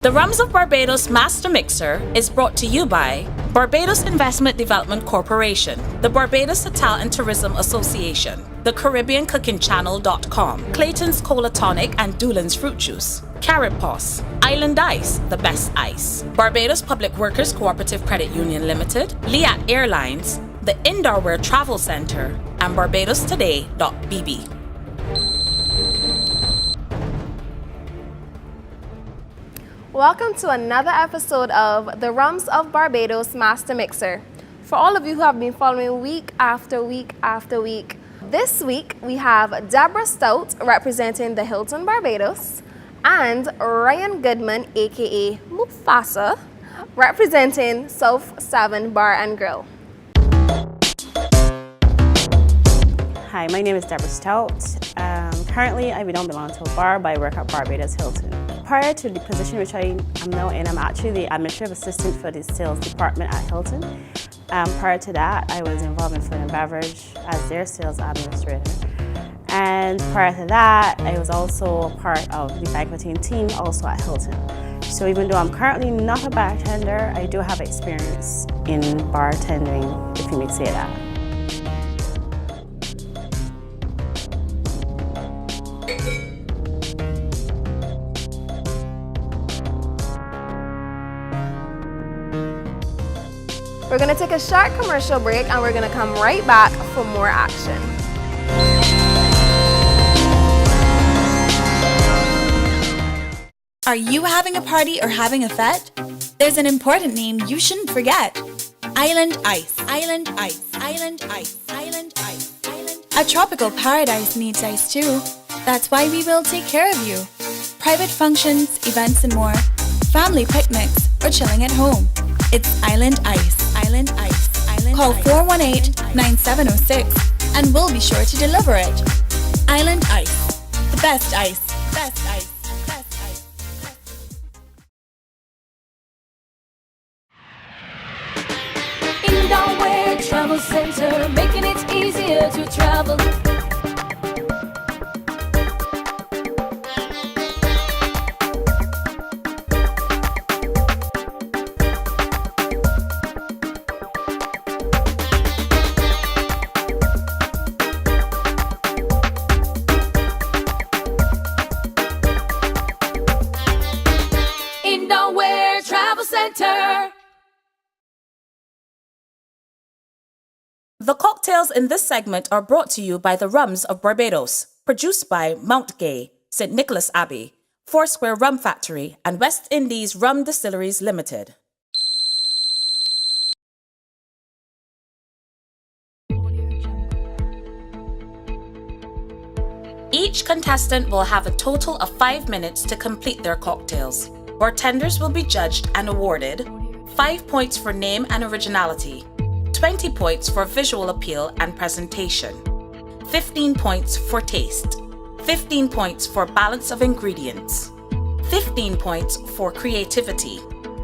The Rums of Barbados Master Mixer is brought to you by Barbados Investment Development Corporation, the Barbados Hotel and Tourism Association, the CaribbeanCookingChannel.com, Clayton's Cola Tonic and Doolin's Fruit Juice, Carrot Paws, Island Ice, the best ice, Barbados Public Workers Cooperative Credit Union Limited, Liat Airlines, the Indoor Wear Travel Center, and BarbadosToday.bb. Welcome to another episode of the Rums of Barbados Master Mixer. For all of you who have been following week after week after week, this week we have Deborah Stout representing the Hilton Barbados and Ryan Goodman, aka MUFASSA, representing Eps7 Bar and Grill. Hi, my name is Deborah Stout. Currently, I don't belong to a bar, but I work at Barbados Hilton. Prior to the position which I am now in, I'm actually the administrative assistant for the sales department at Hilton. Prior to that, I was involved in food and beverage as their sales administrator. And prior to that, I was also a part of the banqueting team also at Hilton. So even though I'm currently not a bartender, I do have experience in bartending, if you may say that. We're going to take a short commercial break and we're going to come right back for more action. Are you having a party or having a fete? There's an important name you shouldn't forget. Island Ice. Island Ice. Island Ice. Island Ice. Island. A tropical paradise needs ice too. That's why we will take care of you. Private functions, events and more. Family picnics or chilling at home. It's Island Ice. Island Ice. Island Call 418-9706 and we'll be sure to deliver it. Island Ice. The best ice. Best ice. Best ice. Indoor Wear Travel Center, making it easier to travel. Indoor Wear Travel Center. The cocktails in this segment are brought to you by the Rums of Barbados, produced by Mount Gay, St. Nicholas Abbey, Foursquare Rum Factory, and West Indies Rum Distilleries Limited. Each contestant will have a total of 5 minutes to complete their cocktails. Bartenders will be judged and awarded 5 points for name and originality, 20 points for visual appeal and presentation, 15 points for taste, 15 points for balance of ingredients, 15 points for creativity,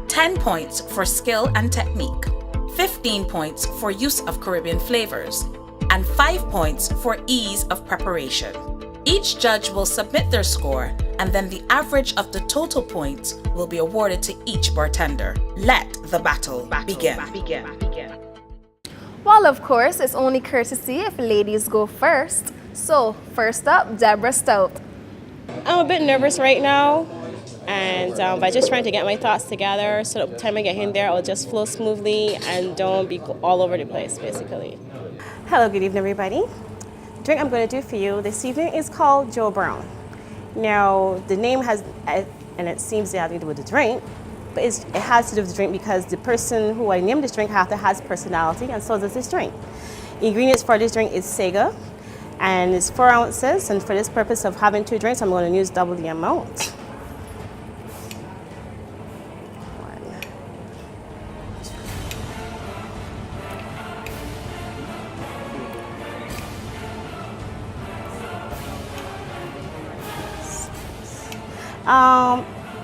10 points for skill and technique, 15 points for use of Caribbean flavors, and 5 points for ease of preparation. Each judge will submit their score, and then the average of the total points will be awarded to each bartender. Let the battle begin. Well, of course, it's only courtesy if ladies go first. So, first up, Deborah Stout. I'm a bit nervous right now, and by just trying to get my thoughts together so that by the time I get in there, I'll just flow smoothly and don't be all over the place, basically. Hello, good evening, everybody. The drink I'm going to do for you this evening is called Joe Brown. Now, the name has, and it seems to have to do with the drink, but it has to do with the drink because the person who I named this drink after has personality, and so does this drink. The ingredients for this drink is Sega, and it's 4 ounces, and for this purpose of having 2 drinks, I'm going to use double the amount.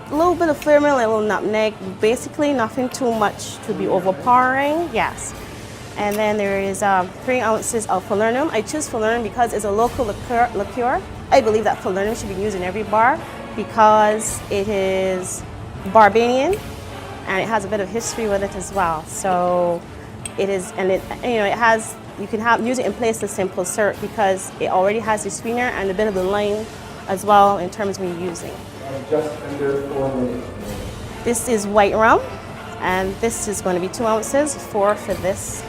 A little bit of flavor, a little nutmeg, basically nothing too much to be overpowering, yes. And then there is 3 ounces of falernum. I choose falernum because it's a local liqueur. I believe that falernum should be used in every bar because it is Barbadian, and it has a bit of history with it as well. So it is, and it, you know, it has, you can use it in place of simple syrup because it already has the sweetener and a bit of the lime as well in terms when you're using. Just under 4 minutes. This is white rum, and this is going to be 2 ounces, 4 for this.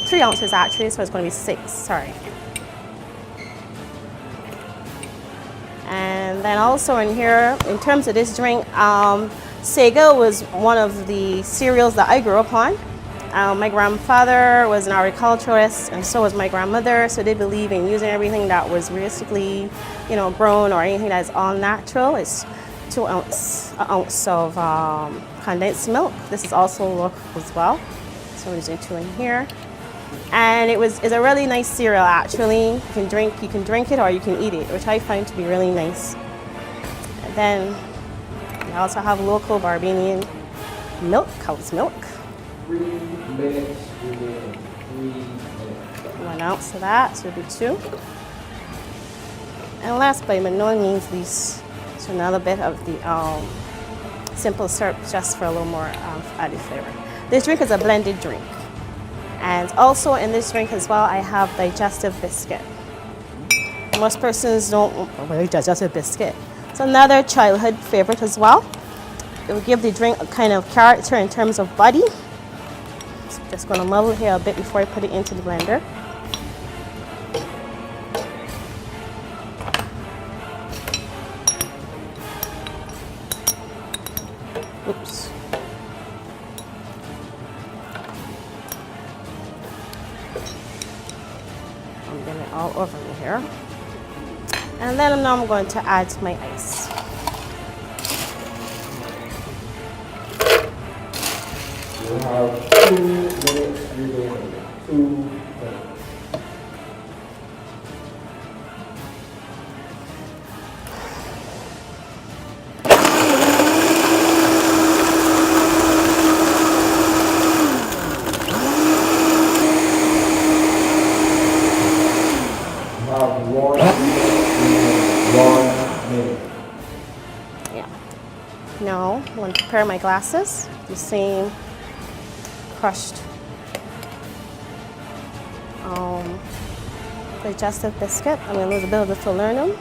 3 ounces actually, so it's going to be 6, sorry. And then also in here, in terms of this drink, Sega was one of the cereals that I grew up on. My grandfather was an agriculturalist, and so was my grandmother, so they believe in using everything that was realistically, you know, grown or anything that is all natural. It's 1 ounce of condensed milk. This is also local as well, so we're using 2 in here. And it's a really nice cereal actually. You can drink it or you can eat it, which I find to be really nice. And then we also have local Barbadian milk, cow's milk. 3 minutes remaining. 3 minutes. 1 ounce of that, so it'll be 2. And last but by no means least, so another bit of the simple syrup just for a little more added flavor. This drink is a blended drink. And also in this drink as well, I have digestive biscuit. Most persons don't really digestive biscuit. It's another childhood favorite as well. It will give the drink a kind of character in terms of body. So I'm just going to muddle here a bit before I put it into the blender. Oops. I'm getting it all over me here. And then now I'm going to add my ice. You have 2 minutes remaining. 2 minutes. Now I'm going to prepare my glasses. The same crushed digestive biscuit. I'm going to lose a bit of the falernum.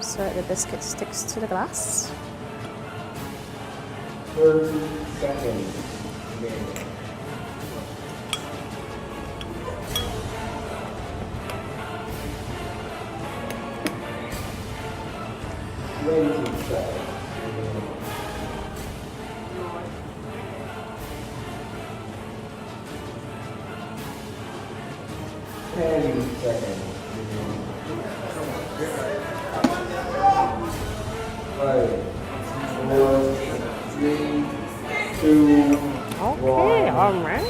So that the biscuit sticks to the glass. 30 seconds remaining. 20 seconds. 10 seconds. 5, 4, 3, 2, Okay, 1. all right.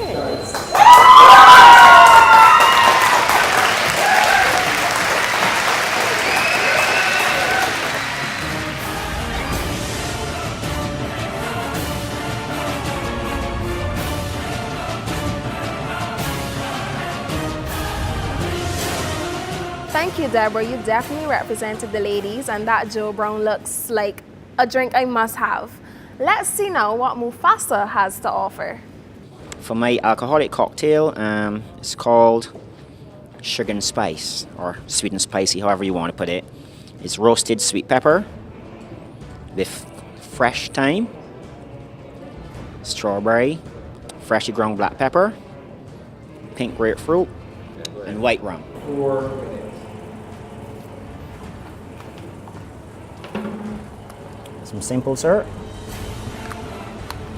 Thank you, Deborah. You definitely represented the ladies, and that Joe Brown looks like a drink I must have. Let's see now what MUFASSA has to offer. For my alcoholic cocktail, it's called Sugar and Spice, or Sweet and Spicy, however you want to put it. It's roasted sweet pepper with fresh thyme, strawberry, freshly ground black pepper, pink grapefruit, and white rum. 4 minutes. Some simple syrup.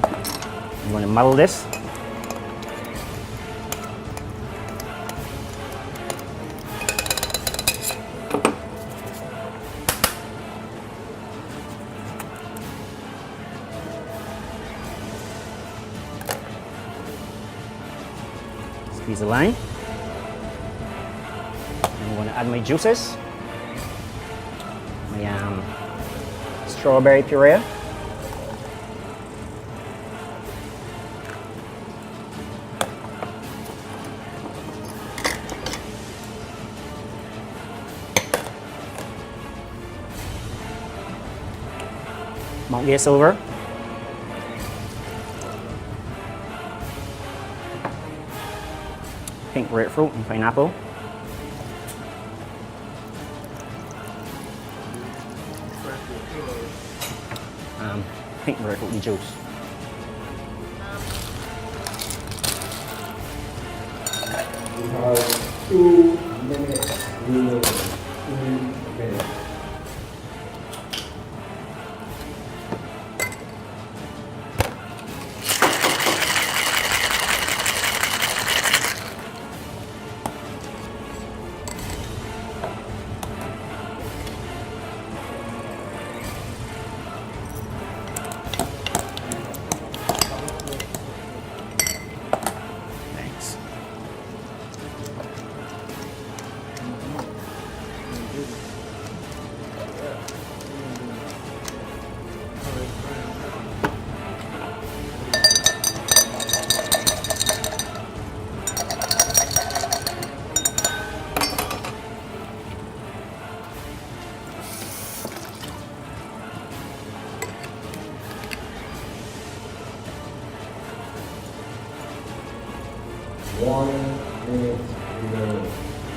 I'm going to muddle this. Squeeze the lime. I'm going to add my juices. My strawberry puree. Mount Gay Silver. Pink grapefruit and pineapple. Pink grapefruit juice. You have 2 minutes remaining. 2 minutes. Thanks. One minute remaining.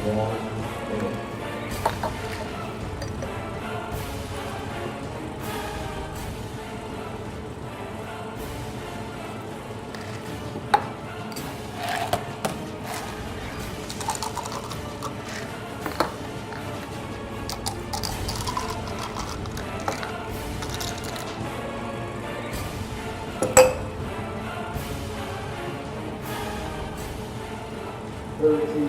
1 minute. Thirty.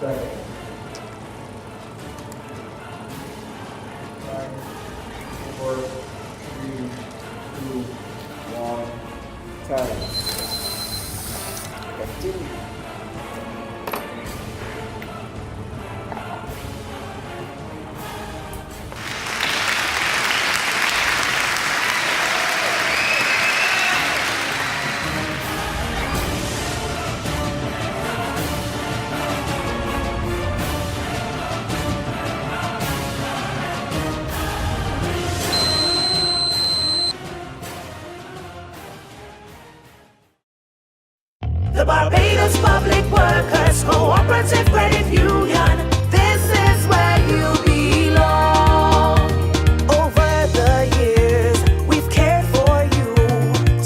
Seconds. 5, 4, 3, 2, 1, time. Continue. The Barbados Public Workers Cooperative Credit Union. This is where you belong. Over the years, we've cared for you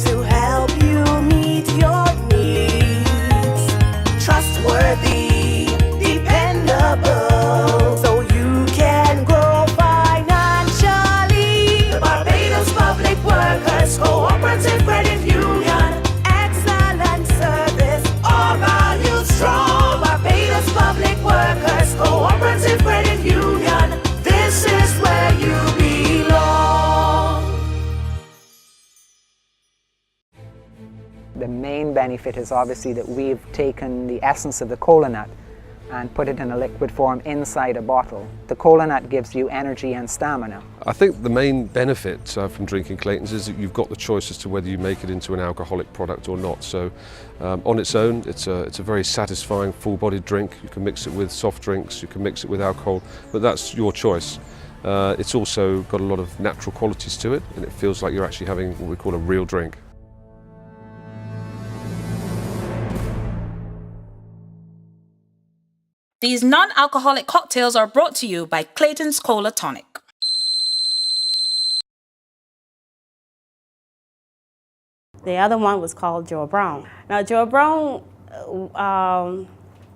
to help you meet your needs. Trustworthy, dependable, so you can grow financially. The Barbados Public Workers Cooperative Credit Union. Excellent service, all values strong. Barbados Public Workers Cooperative Credit Union. This is where you belong. The main benefit is obviously that we've taken the essence of the cola nut and put it in a liquid form inside a bottle. The cola nut gives you energy and stamina. I think the main benefit from drinking Clayton's is that you've got the choice as to whether you make it into an alcoholic product or not. So on its own, it's a very satisfying full-bodied drink. You can mix it with soft drinks, you can mix it with alcohol, but that's your choice. It's also got a lot of natural qualities to it, and it feels like you're actually having what we call a real drink. These non-alcoholic cocktails are brought to you by Clayton's Cola Tonic. The other one was called Joe Brown. Now, Joe Brown,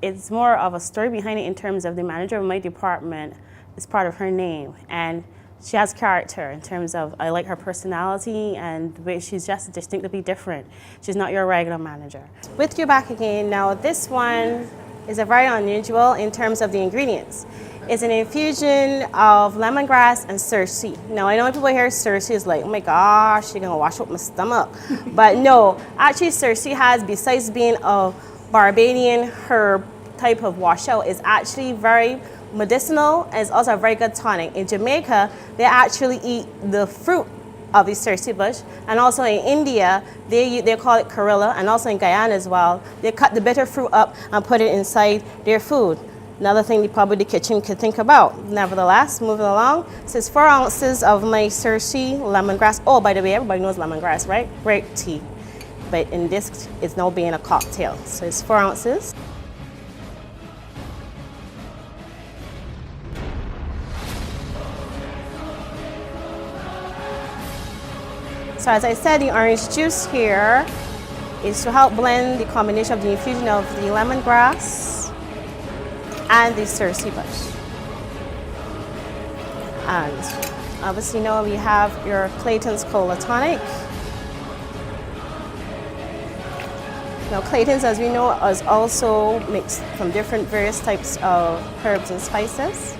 it's more of a story behind it in terms of the manager of my department is part of her name. And she has character in terms of, I like her personality and the way she's just distinctively different. She's not your regular manager. With you back again. Now, this one is a very unusual in terms of the ingredients. It's an infusion of lemongrass and cerci. Now, I know when people hear cerci is like, oh my gosh, you're gonna wash up my stomach. But no, actually cerci has, besides being a Barbadian herb type of washout, is actually very medicinal and it's also a very good tonic. In Jamaica, they actually eat the fruit of the Cersei bush, and also in India, they call it Karilla, and also in Guyana as well. They cut the bitter fruit up and put it inside their food. Another thing probably the kitchen could think about. Nevertheless, moving along, this is 4 ounces of my Cersei lemongrass. Oh, by the way, everybody knows lemongrass, right? Great tea. But in this, it's now being a cocktail. So it's 4 ounces. So as I said, the orange juice here is to help blend the combination of the infusion of the lemongrass and the Cersei bush. And obviously now we have your Clayton's Cola Tonic. Now Clayton's, as we know, is also mixed from different various types of herbs and spices.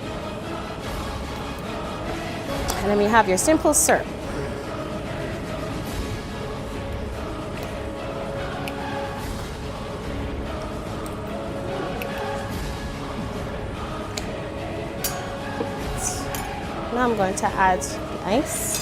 And then we have your simple syrup. Now I'm going to add the ice.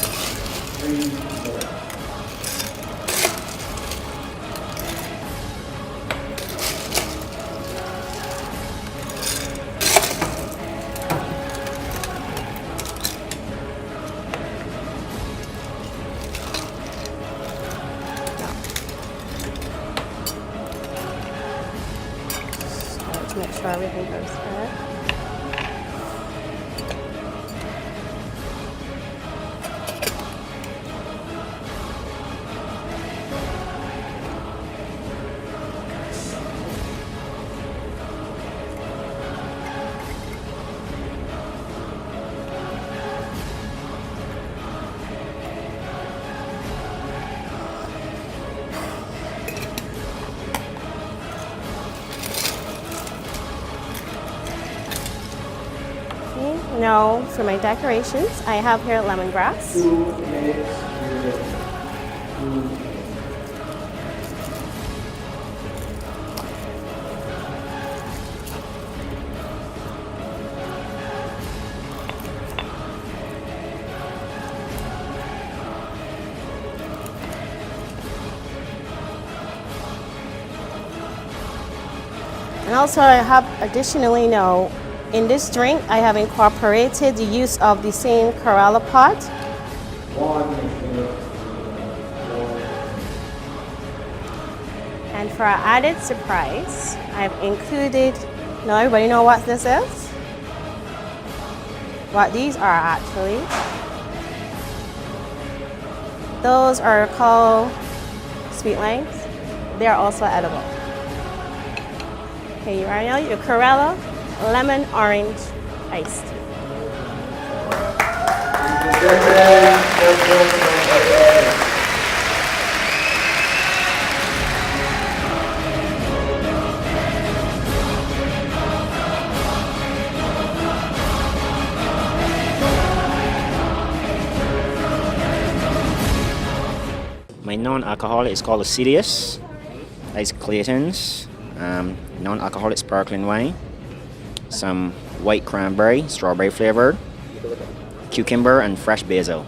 So to make sure everything goes good. Now, for my decorations, I have here lemongrass. 2 minutes. And also I have additionally now, in this drink, I have incorporated the use of the same Chlorella pot. And for our added surprise, I've included, now everybody know what this is? What these are actually. Those are called sweet limes. They are also edible. Okay, you are now your Chlorella lemon orange iced tea. My non-alcoholic is called Acidius. That's Clayton's. Non-alcoholic sparkling wine. Some white cranberry, strawberry flavored, cucumber, and fresh basil.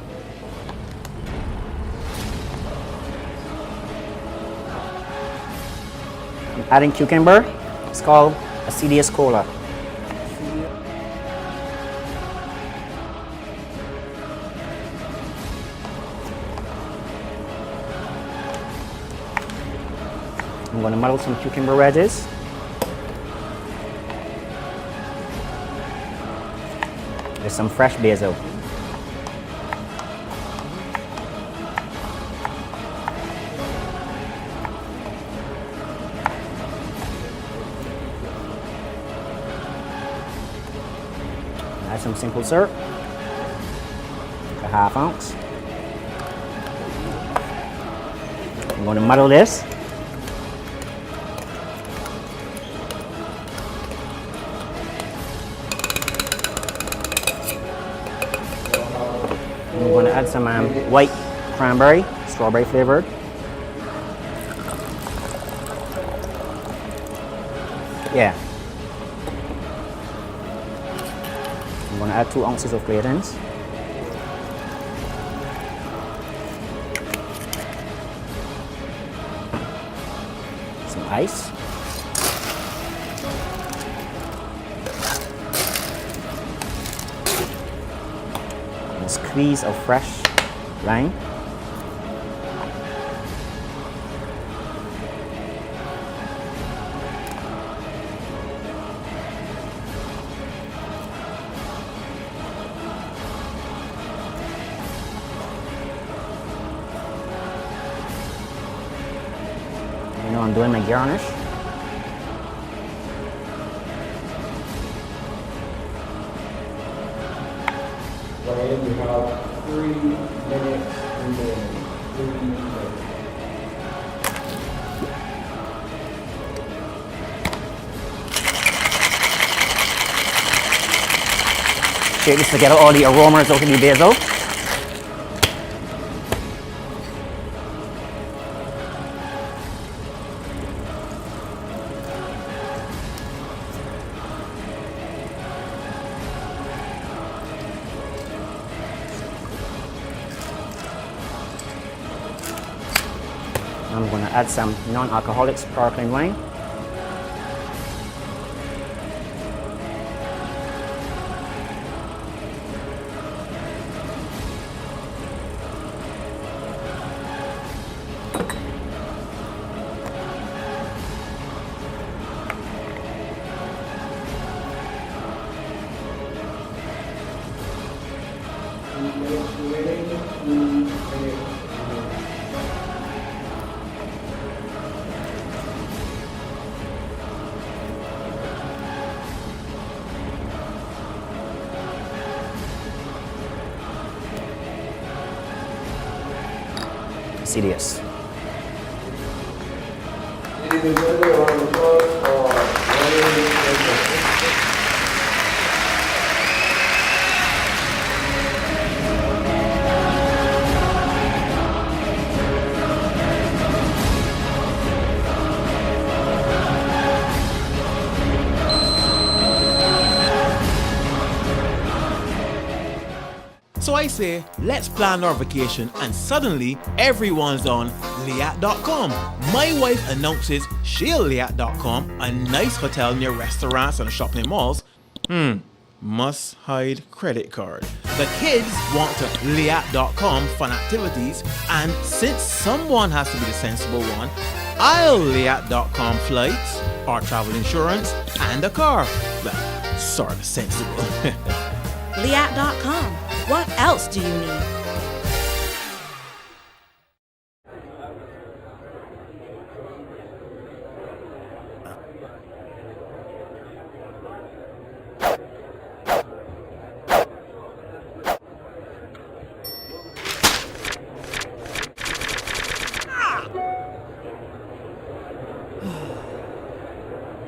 I'm adding cucumber. It's called Acidius Cola. I'm going to muddle some cucumber wedges. There's some fresh basil. Add some simple syrup, a ½ ounce. I'm going to muddle this. I'm going to add some white cranberry, strawberry flavored. going to add 2 ounces of gratings. Some ice. And a squeeze of fresh lime. I'm doing my garnish. Ryan, you have 3 minutes remaining. 3 minutes. Shake this to get all the aromas out of the basil. I'm going to add some non-alcoholic sparkling wine. Ladies Serious. and gentlemen, a round of applause for Ryan. So I say, let's plan our vacation, and suddenly everyone's on Liat.com. My wife announces she'll Liat.com, a nice hotel near restaurants and shopping malls. Must hide credit card. The kids want to Liat.com fun activities, and since someone has to be the sensible one, I'll Liat.com flights, our travel insurance, and a car. Well, sort of sensible. Liat.com. What else do you need?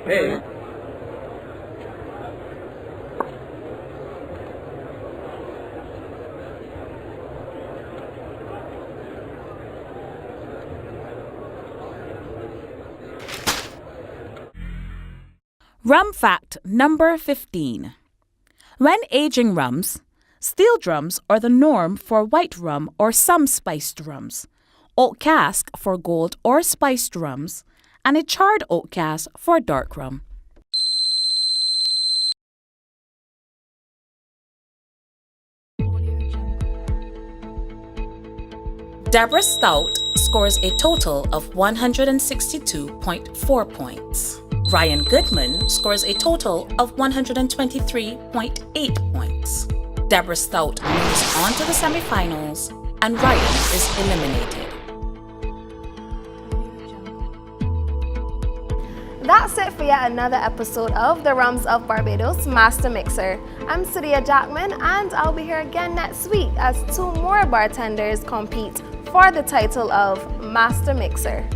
Hey. Rum fact number 15. When aging rums, steel drums are the norm for white rum or some spiced rums, oak cask for gold or spiced rums, and a charred oak cask for dark rum. Deborah Stout scores a total of 162.4 points. Ryan Goodman scores a total of 123.8 points. Deborah Stout moves on to the semifinals, and Ryan is eliminated. That's it for yet another episode of the Rums of Barbados Master Mixer. I'm Surya Jackman, and I'll be here again next week as 2 more bartenders compete for the title of Master Mixer.